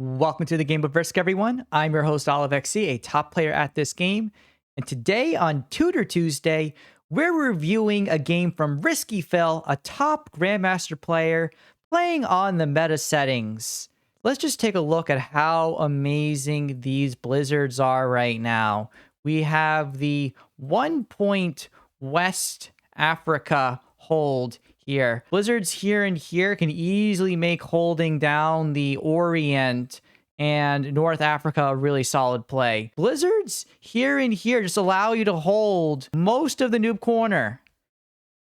Welcome to the Game of Risk, everyone. I'm your host, OliveXC, a top player at this game. And today on Tutor Tuesday, we're reviewing a game from Risky Fil, a top grandmaster player playing on the meta settings. Let's just take a look at how amazing these blizzards are right now. We have the 1 point West Africa hold here. Blizzards here and here can easily make holding down the Orient and North Africa a really solid play. Blizzards here and here just allow you to hold most of the noob corner.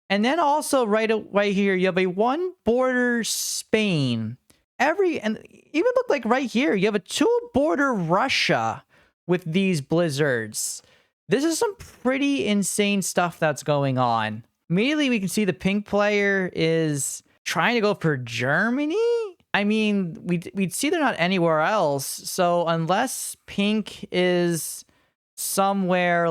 And then also right here, you have a 1 border Spain. And even look like right here, you have a 2 border Russia with these blizzards. This is some pretty insane stuff that's going on. Immediately, we can see the pink player is trying to go for Germany. I mean, we'd see they're not anywhere else. So unless pink is somewhere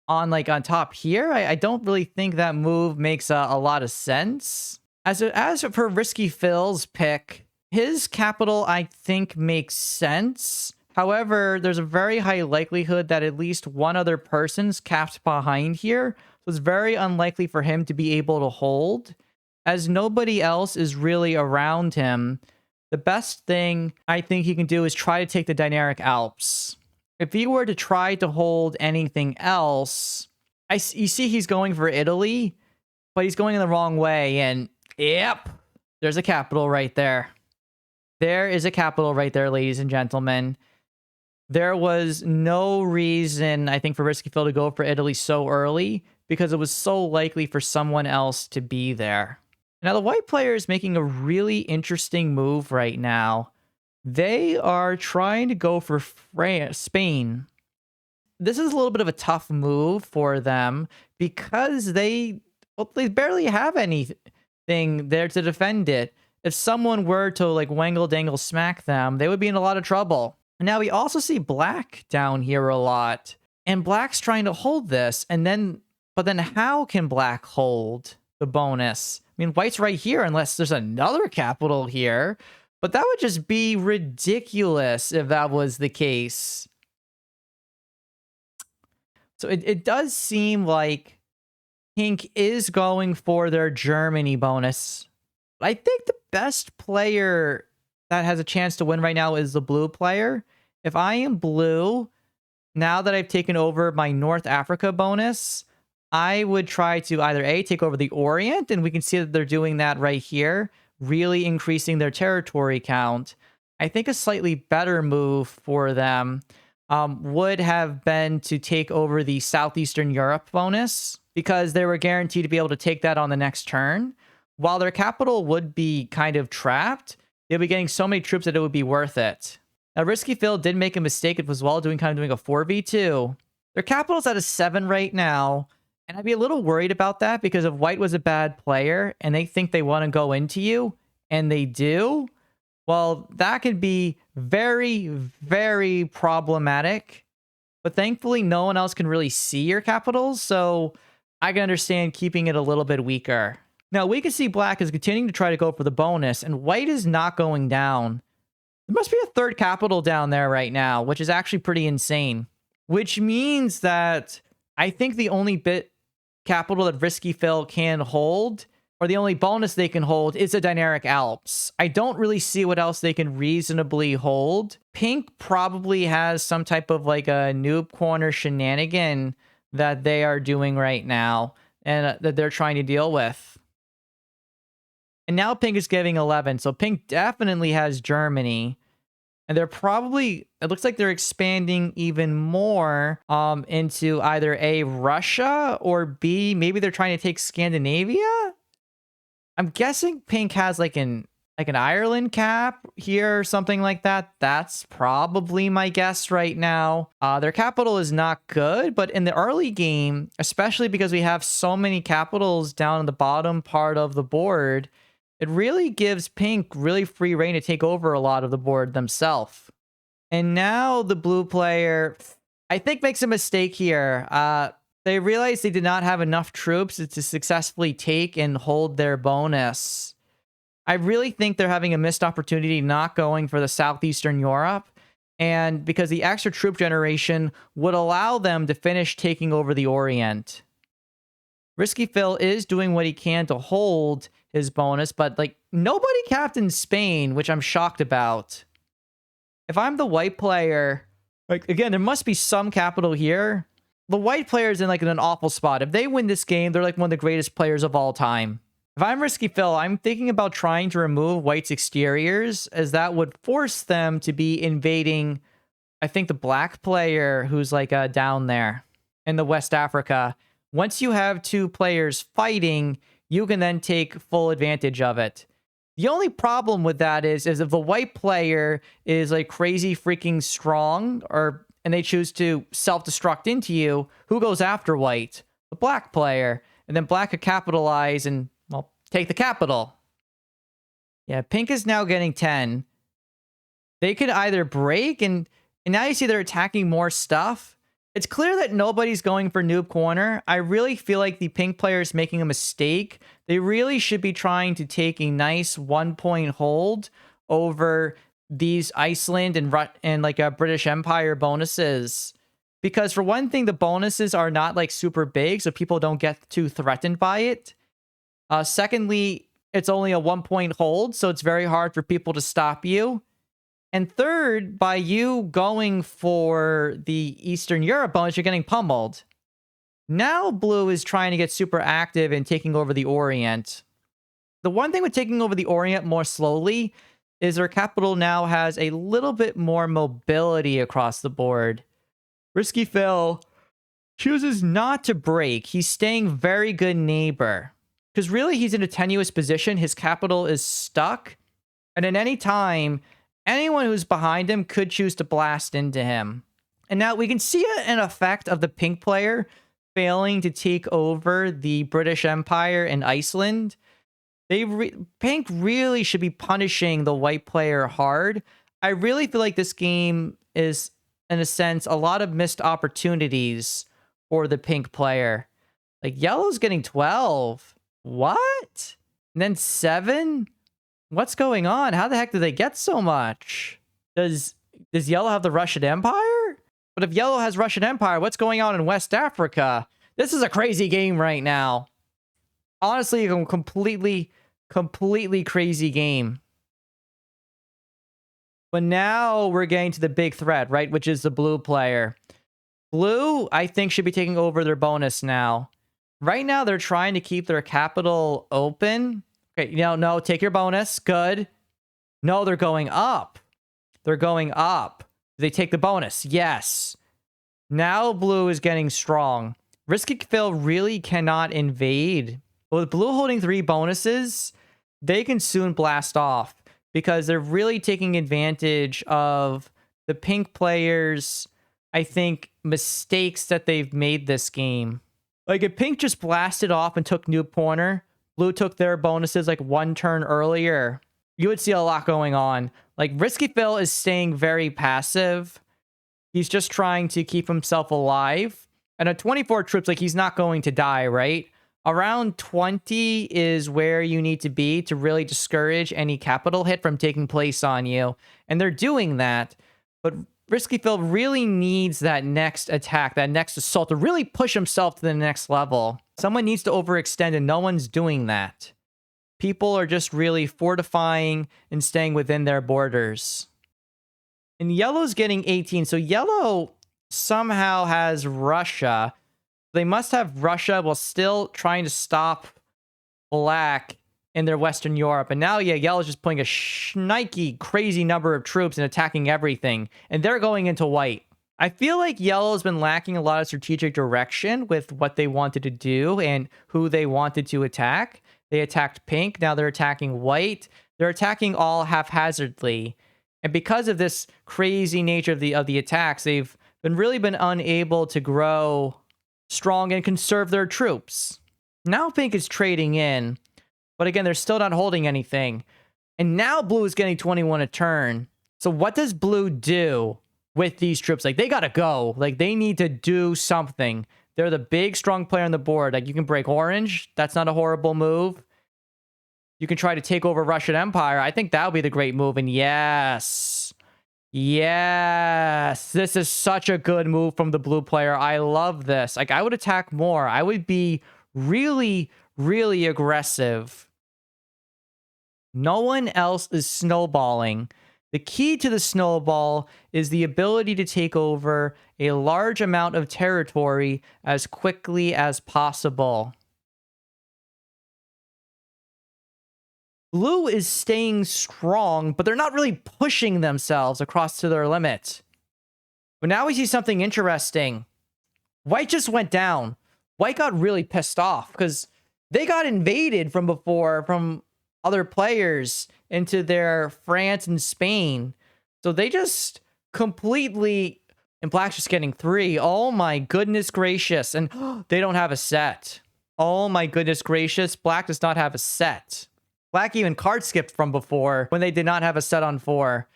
on top here, I don't really think that move makes a lot of sense. As for Risky Fil's pick, his capital, I think, makes sense. However, there's a very high likelihood that at least one other person's capped behind here. So it's very unlikely for him to be able to hold. As nobody else is really around him, the best thing I think he can do is try to take the Dinaric Alps. If he were to try to hold anything else, you see he's going for Italy, but he's going in the wrong way. And yep, there's a capital right there. There is a capital right there, ladies and gentlemen. There was no reason, I think, for Risky Fil to go for Italy so early because it was so likely for someone else to be there. Now, the white player is making a really interesting move right now. They are trying to go for Spain. This is a little bit of a tough move for them because they barely have anything there to defend it. If someone were to wangle dangle smack them, they would be in a lot of trouble. Now, we also see black down here a lot. And black's trying to hold this. But then how can black hold the bonus? I mean, white's right here unless there's another capital here. But that would just be ridiculous if that was the case. So it does seem like pink is going for their Germany bonus. I think the best player that has a chance to win right now is the blue player. If I am blue, now that I've taken over my North Africa bonus, I would try to either A, take over the Orient, and we can see that they're doing that right here, really increasing their territory count. I think a slightly better move for them would have been to take over the Southeastern Europe bonus because they were guaranteed to be able to take that on the next turn. While their capital would be kind of trapped, they'll be getting so many troops that it would be worth it. Now, Risky Fil did make a mistake as well, doing a 4v2. Their capital's at a 7 right now, and I'd be a little worried about that because if white was a bad player and they think they want to go into you, and they do, well, that could be very, very problematic. But thankfully, no one else can really see your capitals, so I can understand keeping it a little bit weaker. Now, we can see black is continuing to try to go for the bonus, and white is not going down. There must be a third capital down there right now, which is actually pretty insane. Which means that I think the only capital that Risky Fil can hold, or the only bonus they can hold, is the Dinaric Alps. I don't really see what else they can reasonably hold. Pink probably has some type of a noob corner shenanigan that they are doing right now, and that they're trying to deal with. And now pink is giving 11. So pink definitely has Germany. And they're probably, it looks like they're expanding even more into either A, Russia, or B, maybe they're trying to take Scandinavia? I'm guessing pink has an Ireland cap here or something like that. That's probably my guess right now. Their capital is not good, but in the early game, especially because we have so many capitals down in the bottom part of the board, it really gives pink really free reign to take over a lot of the board themselves. And now the blue player, I think, makes a mistake here. They realized they did not have enough troops to successfully take and hold their bonus. I really think they're having a missed opportunity not going for the Southeastern Europe. And because the extra troop generation would allow them to finish taking over the Orient. Risky Fil is doing what he can to hold his bonus, but like nobody captains Spain, which I'm shocked about. If I'm the white player, like again, there must be some capital here. The white player is in like in an awful spot. If they win this game, they're like one of the greatest players of all time. If I'm Risky Fil, I'm thinking about trying to remove white's exteriors, as that would force them to be invading, I think, the black player who's like down there in the West Africa. Once you have two players fighting, you can then take full advantage of it. The only problem with that is if the white player is like crazy freaking strong, and they choose to self-destruct into you, who goes after white? The black player. And then black could capitalize and, well, take the capital. Yeah, pink is now getting 10. They could either break, and now you see they're attacking more stuff. It's clear that nobody's going for noob corner. I really feel like the pink player is making a mistake. They really should be trying to take a nice 1-point hold over these Iceland and like a British Empire bonuses. Because for one thing, the bonuses are not like super big, so people don't get too threatened by it. Secondly, it's only a 1-point hold, so it's very hard for people to stop you. And third, by you going for the Eastern Europe bonus, you're getting pummeled. Now blue is trying to get super active and taking over the Orient. The one thing with taking over the Orient more slowly is their capital now has a little bit more mobility across the board. Risky Fil chooses not to break. He's staying very good neighbor. Because really, he's in a tenuous position. His capital is stuck. And at any time, anyone who's behind him could choose to blast into him. And now we can see an effect of the pink player failing to take over the British Empire and Iceland. Pink really should be punishing the white player hard. I really feel like this game is, in a sense, a lot of missed opportunities for the pink player. Like, yellow's getting 12. What? And then 7? What's going on? How the heck did they get so much? Does yellow have the Russian Empire? But if yellow has Russian Empire, what's going on in West Africa? This is a crazy game right now. Honestly, a completely crazy game. But now we're getting to the big threat, right? Which is the blue player. Blue, I think, should be taking over their bonus now. Right now, they're trying to keep their capital open. Okay, no, take your bonus. Good. No, they're going up. They're going up. They take the bonus. Yes. Now blue is getting strong. Risky Fil really cannot invade. With blue holding 3 bonuses, they can soon blast off because they're really taking advantage of the pink players, I think, mistakes that they've made this game. Like, if pink just blasted off and took noob corner, blue took their bonuses like 1 turn earlier, you would see a lot going on. Like, Risky Fil is staying very passive. He's just trying to keep himself alive. And at 24 troops, like, he's not going to die, right? Around 20 is where you need to be to really discourage any capital hit from taking place on you. And they're doing that. But Risky Fil really needs that next attack, that next assault to really push himself to the next level. Someone needs to overextend, and no one's doing that. People are just really fortifying and staying within their borders. And yellow's getting 18. So yellow somehow has Russia. They must have Russia while still trying to stop black in their Western Europe. And now, yeah, yellow's just putting a shnikey, crazy number of troops and attacking everything. And they're going into white. I feel like yellow's been lacking a lot of strategic direction with what they wanted to do and who they wanted to attack. They attacked pink. Now they're attacking white. They're attacking all haphazardly. And because of this crazy nature of the attacks, they've really been unable to grow strong and conserve their troops. Now pink is trading in. But again, they're still not holding anything. And now blue is getting 21 a turn. So what does blue do with these troops? Like, they gotta go. Like, they need to do something. They're the big, strong player on the board. Like, you can break orange. That's not a horrible move. You can try to take over Russian Empire. I think that would be the great move. And yes. Yes. This is such a good move from the blue player. I love this. Like, I would attack more. I would be really, really aggressive. No one else is snowballing. The key to the snowball is the ability to take over a large amount of territory as quickly as possible. Blue is staying strong, but they're not really pushing themselves across to their limit. But now we see something interesting. White just went down. White got really pissed off because they got invaded from before from other players into their France and Spain. So they just completely... And Black's just getting 3. Oh my goodness gracious. And they don't have a set. Oh my goodness gracious. Black does not have a set. Black even card skipped from before when they did not have a set on 4.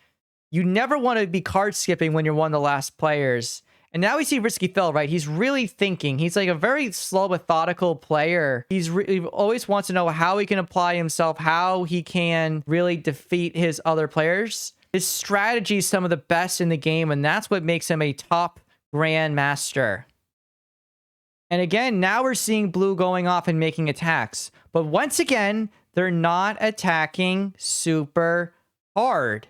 You never want to be card skipping when you're one of the last players. And now we see Risky Fil, right? He's really thinking. He's like a very slow, methodical player. He always wants to know how he can apply himself, how he can really defeat his other players. His strategy is some of the best in the game, and that's what makes him a top grandmaster. And again, now we're seeing blue going off and making attacks. But once again, they're not attacking super hard.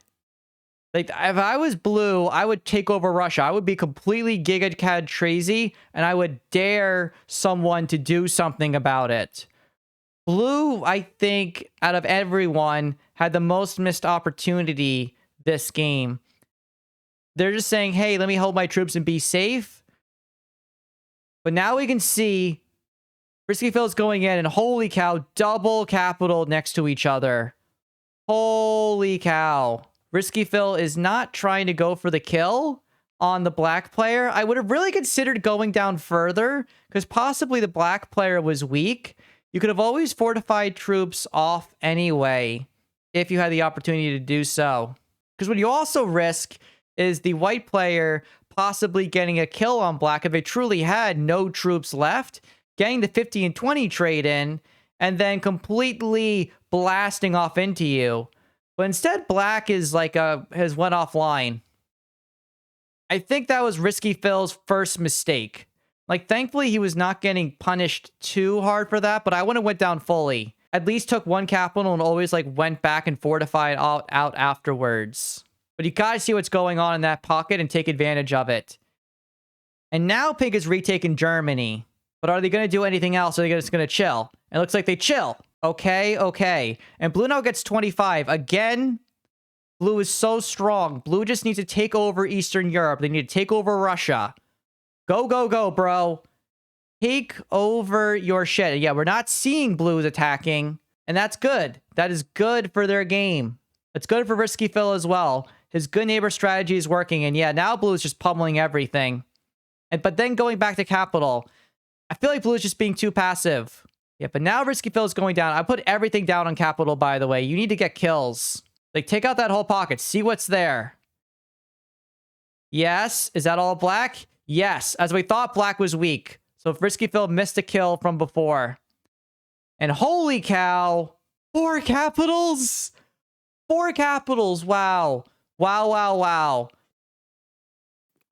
Like, if I was blue, I would take over Russia. I would be completely gigacad crazy, and I would dare someone to do something about it. Blue, I think, out of everyone, had the most missed opportunity this game. They're just saying, hey, let me hold my troops and be safe. But now we can see Risky Fil's going in, and holy cow, double capital next to each other. Holy cow. Risky Fil is not trying to go for the kill on the black player. I would have really considered going down further, because possibly the black player was weak. You could have always fortified troops off anyway, if you had the opportunity to do so. Because what you also risk is the white player possibly getting a kill on black if they truly had no troops left, getting the 50 and 20 trade in, and then completely blasting off into you. But instead, black is like has went offline. I think that was Risky Fil's first mistake. Like, thankfully, he was not getting punished too hard for that, but I wouldn't have went down fully. At least took one capital and always like went back and fortified out afterwards. But you gotta see what's going on in that pocket and take advantage of it. And now Pink has retaken Germany. But are they going to do anything else? Or are they just going to chill? It looks like they chill. Okay, okay. And blue now gets 25. Again, blue is so strong. Blue just needs to take over Eastern Europe. They need to take over Russia. Go, go, go, bro. Take over your shit. Yeah, we're not seeing blues attacking. And that's good. That is good for their game. It's good for Risky Fil as well. His good neighbor strategy is working. And yeah, now blue is just pummeling everything. But then going back to capital, I feel like blue is just being too passive. Yeah, but now Risky Fil is going down. I put everything down on capital, by the way. You need to get kills. Like, take out that whole pocket. See what's there. Yes. Is that all black? Yes. As we thought, black was weak. So if Risky Fil missed a kill from before. And holy cow. 4 capitals. 4 capitals. Wow. Wow, wow, wow.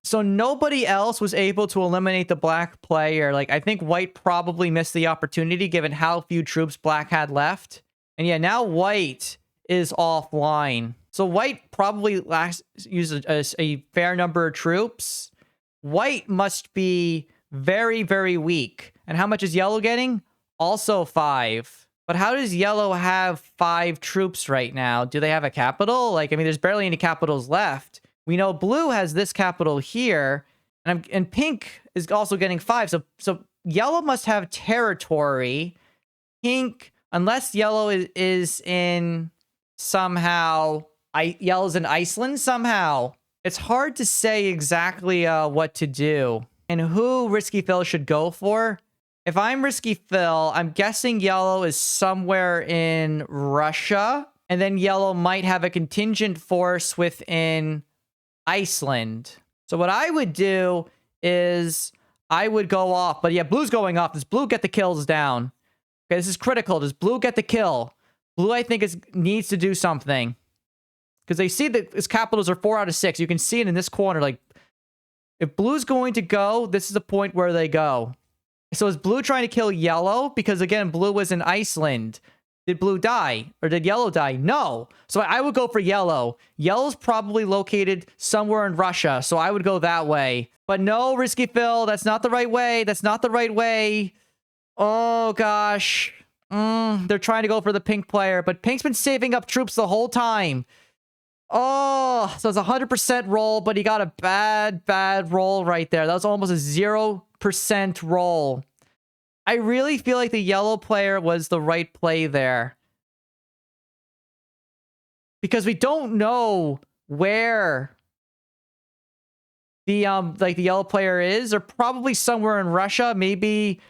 So nobody else was able to eliminate the black player. Like, I think white probably missed the opportunity given how few troops black had left. And yeah, now white is offline. So white probably used a fair number of troops. White must be very, very weak. And how much is yellow getting? Also 5. But how does yellow have 5 troops right now? Do they have a capital? Like, I mean, there's barely any capitals left. We know blue has this capital here, and pink is also getting 5. So yellow must have territory. Pink, unless yellow is in somehow, yellow's in Iceland somehow. It's hard to say exactly what to do and who Risky Fil should go for. If I'm Risky Fil, I'm guessing yellow is somewhere in Russia, and then yellow might have a contingent force within Iceland. So what I would do is I would go off. But yeah, blue's going off. Does blue get the kills down? Okay, this is critical. Does blue get the kill? Blue, I think, needs to do something. Because they see that his capitals are 4 out of 6. You can see it in this corner. Like, if Blue's going to go, this is the point where they go. So is Blue trying to kill Yellow? Because, again, Blue was in Iceland. Did Blue die? Or did Yellow die? No. So I would go for Yellow. Yellow's probably located somewhere in Russia, so I would go that way. But no, Risky Fil, that's not the right way. That's not the right way. Oh, gosh. They're trying to go for the pink player, but Pink's been saving up troops the whole time. Oh, so it's a 100% roll, but he got a bad roll right there. That was almost a 0% roll. I really feel like the yellow player was the right play there. Because we don't know where the the yellow player is. They're probably somewhere in Russia. Maybe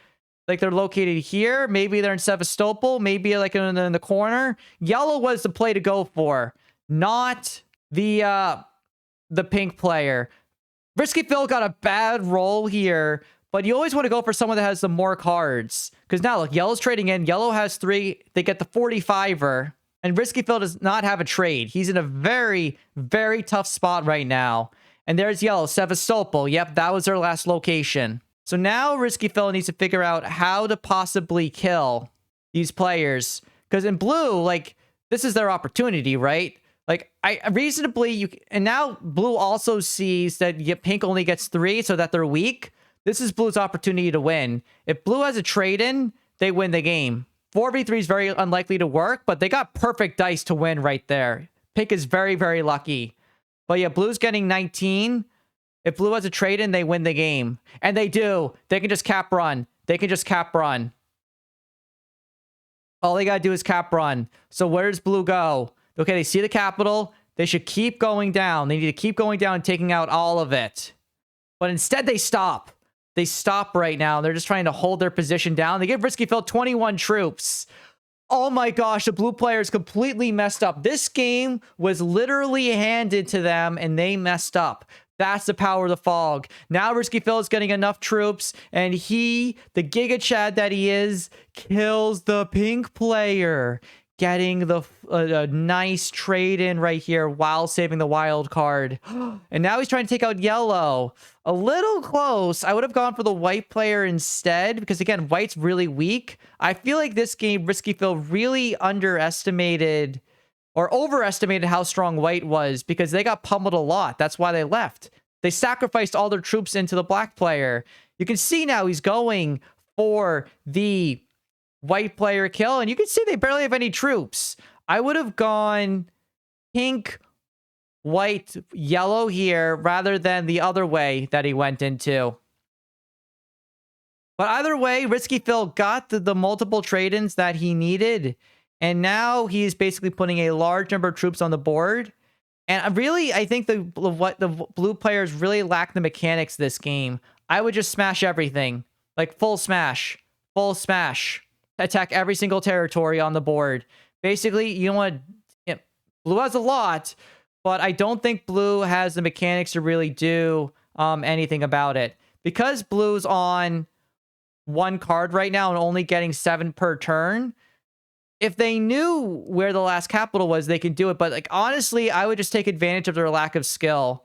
like they're located here. Maybe they're in Sevastopol. Maybe like in the corner. Yellow was the play to go for, not the pink player. Risky Fil got a bad roll here, but you always want to go for someone that has the more cards. Because now, look, Yellow's trading in. Yellow has 3. They get the 45er. And Risky Fil does not have a trade. He's in a very, very tough spot right now. And there's Yellow, Sevastopol. Yep, that was their last location. So now Risky Fil needs to figure out how to possibly kill these players. Because in Blue, like, this is their opportunity, right? Like, and now Blue also sees that Pink only gets 3, so that they're weak. This is Blue's opportunity to win. If Blue has a trade-in, they win the game. 4v3 is very unlikely to work, but they got perfect dice to win right there. Pink is very, very lucky. But yeah, Blue's getting 19. If Blue has a trade-in, they win the game. And they do. They can just cap run. They can just cap run. All they gotta do is cap run. So where does Blue go? Okay, they see the capital. They should keep going down. They need to keep going down and taking out all of it. But instead, they stop. They stop right now. They're just trying to hold their position down. They give Risky Fil 21 troops. Oh my gosh, the blue players completely messed up. This game was literally handed to them, and they messed up. That's the power of the fog. Now Risky Fil is getting enough troops, and he, the Giga Chad that he is, kills the pink player, getting the nice trade-in right here while saving the wild card. And now he's trying to take out Yellow. A little close. I would have gone for the white player instead, because again, white's really weak. I feel like this game, Risky Fil really underestimated or overestimated how strong white was, because they got pummeled a lot. That's why they left. They sacrificed all their troops into the black player. You can see now he's going for the white player kill, and you can see they barely have any troops. I would have gone pink, white, yellow here rather than the other way that he went into. But either way, Risky Fil got the multiple trade-ins that he needed, and now he's basically putting a large number of troops on the board. And really, I think the blue players really lack the mechanics this game. I would just smash everything. Like full smash. Full smash. Attack every single territory on the board. Basically, you know what? Blue has a lot, but I don't think Blue has the mechanics to really do anything about it. Because Blue's on 1 card right now and only getting 7 per turn, if they knew where the last capital was, they could do it. But like honestly, I would just take advantage of their lack of skill.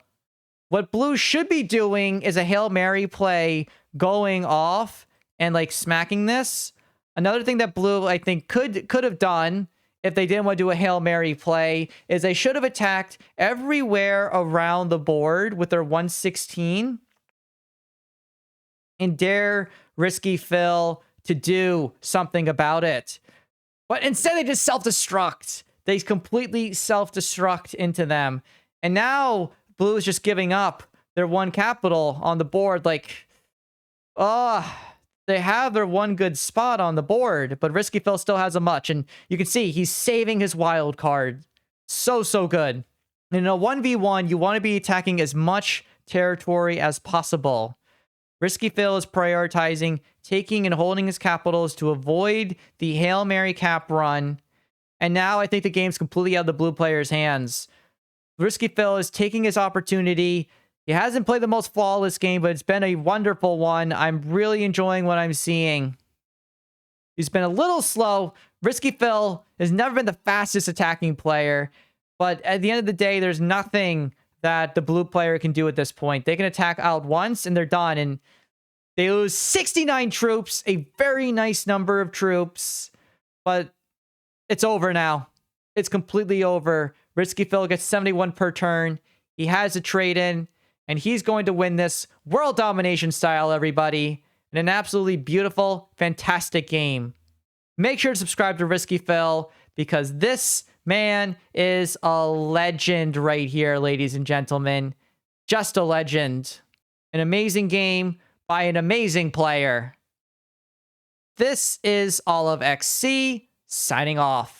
What Blue should be doing is a Hail Mary play, going off and like smacking this. Another thing that Blue, I think, could have done if they didn't want to do a Hail Mary play is they should have attacked everywhere around the board with their 116 and dare Risky Fil to do something about it. But instead, they just self-destruct. They completely self-destruct into them. And now Blue is just giving up their 1 capital on the board. Like, they have their 1 good spot on the board, but Risky Fil still has a much. And you can see he's saving his wild card. So good. In a 1v1, you want to be attacking as much territory as possible. Risky Fil is prioritizing taking and holding his capitals to avoid the Hail Mary cap run. And now I think the game's completely out of the blue player's hands. Risky Fil is taking his opportunity. He hasn't played the most flawless game, but it's been a wonderful one. I'm really enjoying what I'm seeing. He's been a little slow. Risky Fil has never been the fastest attacking player. But at the end of the day, there's nothing that the blue player can do at this point. They can attack out once and they're done. And they lose 69 troops, a very nice number of troops. But it's over now. It's completely over. Risky Fil gets 71 per turn. He has a trade-in. And he's going to win this world domination style, everybody. In an absolutely beautiful, fantastic game. Make sure to subscribe to Risky Fil because this man is a legend right here, ladies and gentlemen. Just a legend. An amazing game by an amazing player. This is OliveXC signing off.